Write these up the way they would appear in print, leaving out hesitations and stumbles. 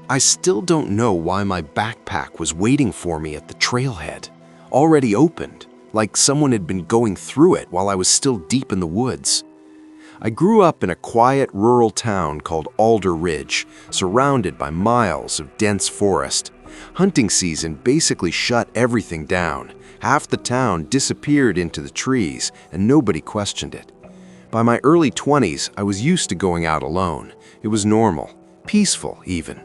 I still don't know why my backpack was waiting for me at the trailhead, already opened, like someone had been going through it while I was still deep in the woods. I grew up in a quiet rural town called Alder Ridge, surrounded by miles of dense forest. Hunting season basically shut everything down. Half the town disappeared into the trees, and nobody questioned it. By my early 20s, I was used to going out alone. It was normal, peaceful even.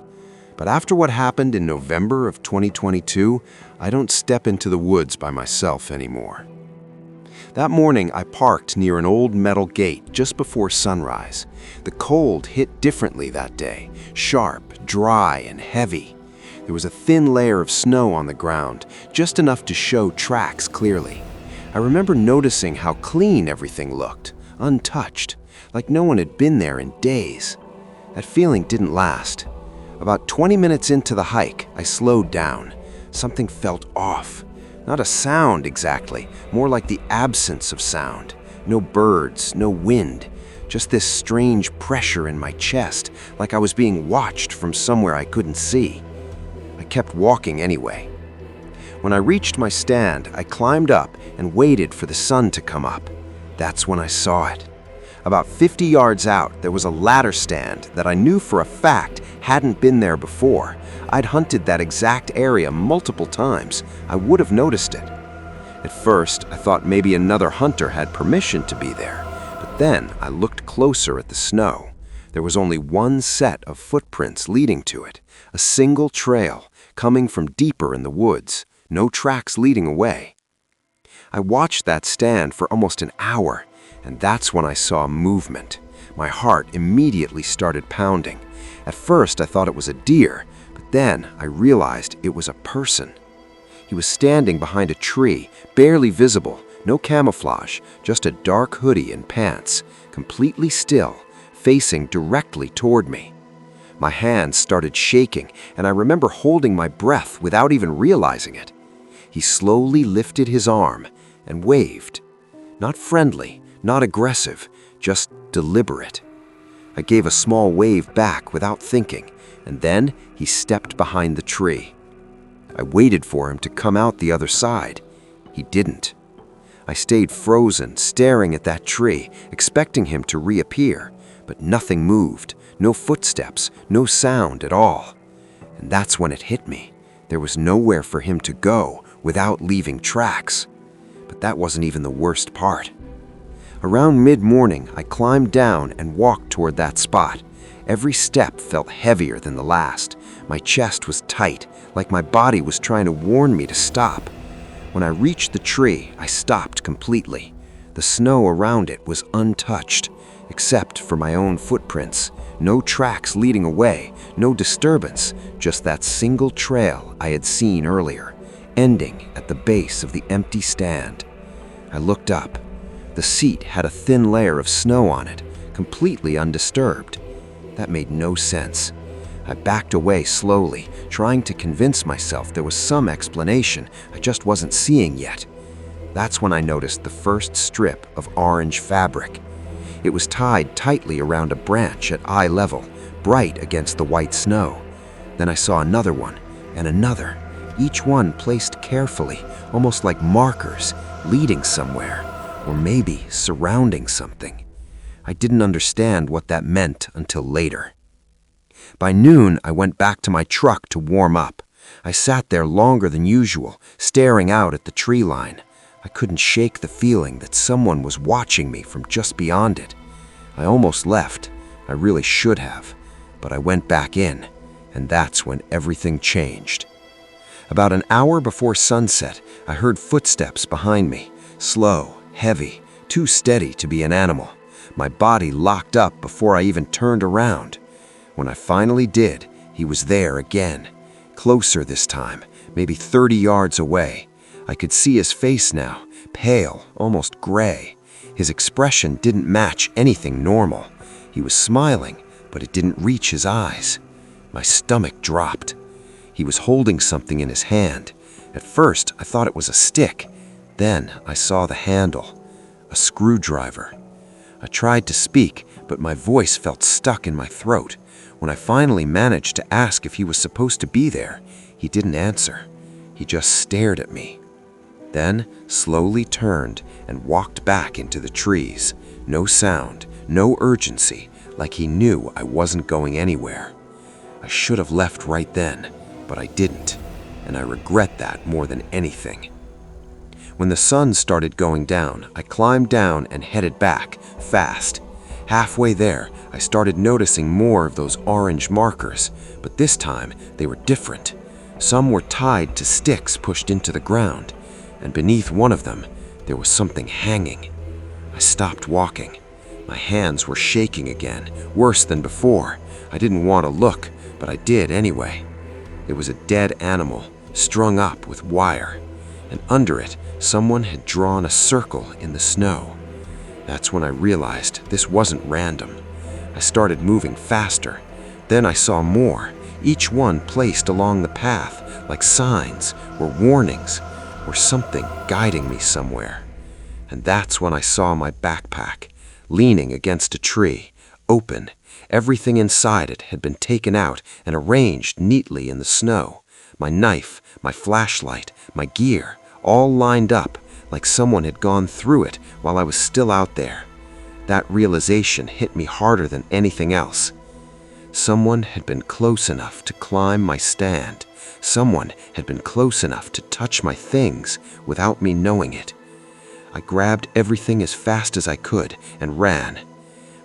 But after what happened in November of 2022, I don't step into the woods by myself anymore. That morning, I parked near an old metal gate just before sunrise. The cold hit differently that day, sharp, dry, and heavy. There was a thin layer of snow on the ground, just enough to show tracks clearly. I remember noticing how clean everything looked, untouched, like no one had been there in days. That feeling didn't last. About 20 minutes into the hike, I slowed down. Something felt off. Not a sound exactly, more like the absence of sound. No birds, no wind, just this strange pressure in my chest, like I was being watched from somewhere I couldn't see. I kept walking anyway. When I reached my stand, I climbed up and waited for the sun to come up. That's when I saw it. About 50 yards out, there was a ladder stand that I knew for a fact hadn't been there before. I'd hunted that exact area multiple times. I would have noticed it. At first, I thought maybe another hunter had permission to be there, but then I looked closer at the snow. There was only one set of footprints leading to it, a single trail coming from deeper in the woods, no tracks leading away. I watched that stand for almost an hour, and that's when I saw movement. My heart immediately started pounding. At first, I thought it was a deer, but then I realized it was a person. He was standing behind a tree, barely visible, no camouflage, just a dark hoodie and pants, completely still, facing directly toward me. My hands started shaking, and I remember holding my breath without even realizing it. He slowly lifted his arm and waved. Not friendly, not aggressive, just deliberate. I gave a small wave back without thinking, and then he stepped behind the tree. I waited for him to come out the other side. He didn't. I stayed frozen, staring at that tree, expecting him to reappear, but nothing moved, no footsteps, no sound at all. And that's when it hit me. There was nowhere for him to go without leaving tracks. But that wasn't even the worst part. Around mid-morning, I climbed down and walked toward that spot. Every step felt heavier than the last. My chest was tight, like my body was trying to warn me to stop. When I reached the tree, I stopped completely. The snow around it was untouched, except for my own footprints. No tracks leading away, no disturbance, just that single trail I had seen earlier, ending at the base of the empty stand. I looked up. The seat had a thin layer of snow on it, completely undisturbed. That made no sense. I backed away slowly, trying to convince myself there was some explanation I just wasn't seeing yet. That's when I noticed the first strip of orange fabric. It was tied tightly around a branch at eye level, bright against the white snow. Then I saw another one, and another, each one placed carefully, almost like markers, leading somewhere, or maybe surrounding something. I didn't understand what that meant until later. By noon, I went back to my truck to warm up. I sat there longer than usual, staring out at the tree line. I couldn't shake the feeling that someone was watching me from just beyond it. I almost left. I really should have. But I went back in, and that's when everything changed. About an hour before sunset, I heard footsteps behind me, slow, heavy, too steady to be an animal. My body locked up before I even turned around. When I finally did, he was there again, closer this time, maybe 30 yards away. I could see his face now, pale, almost gray. His expression didn't match anything normal. He was smiling, but it didn't reach his eyes. My stomach dropped. He was holding something in his hand. At first, I thought it was a stick. Then I saw the handle, a screwdriver. I tried to speak, but my voice felt stuck in my throat. When I finally managed to ask if he was supposed to be there, he didn't answer. He just stared at me. Then slowly turned and walked back into the trees. No sound, no urgency, like he knew I wasn't going anywhere. I should have left right then, but I didn't, and I regret that more than anything. When the sun started going down, I climbed down and headed back, fast. Halfway there, I started noticing more of those orange markers, but this time they were different. Some were tied to sticks pushed into the ground, and beneath one of them, there was something hanging. I stopped walking. My hands were shaking again, worse than before. I didn't want to look, but I did anyway. It was a dead animal, strung up with wire, and under it, someone had drawn a circle in the snow. That's when I realized this wasn't random. I started moving faster. Then I saw more, each one placed along the path, like signs or warnings, or something guiding me somewhere. And that's when I saw my backpack, leaning against a tree, open. Everything inside it had been taken out and arranged neatly in the snow. My knife, my flashlight, my gear, all lined up, like someone had gone through it while I was still out there. That realization hit me harder than anything else. Someone had been close enough to climb my stand. Someone had been close enough to touch my things without me knowing it. I grabbed everything as fast as I could and ran.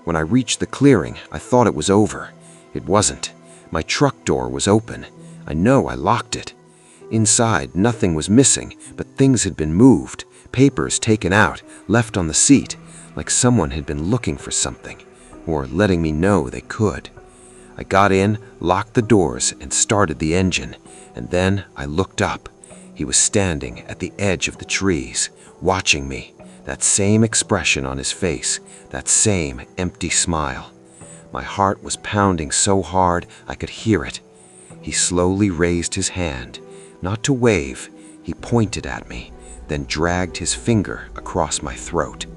When I reached the clearing, I thought it was over. It wasn't. My truck door was open. I know I locked it. Inside, nothing was missing, but things had been moved, papers taken out, left on the seat, like someone had been looking for something, or letting me know they could. I got in, locked the doors, and started the engine, and then I looked up. He was standing at the edge of the trees, watching me, that same expression on his face, that same empty smile. My heart was pounding so hard I could hear it. He slowly raised his hand. Not to wave, he pointed at me, then dragged his finger across my throat.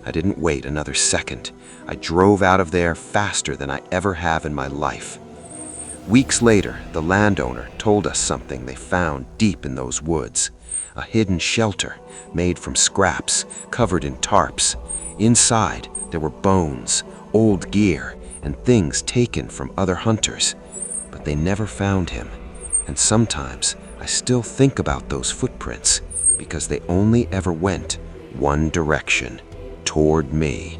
I didn't wait another second. I drove out of there faster than I ever have in my life. Weeks later, the landowner told us something they found deep in those woods. A hidden shelter made from scraps, covered in tarps. Inside, there were bones, old gear, and things taken from other hunters. But they never found him. And sometimes I still think about those footprints because they only ever went one direction, toward me.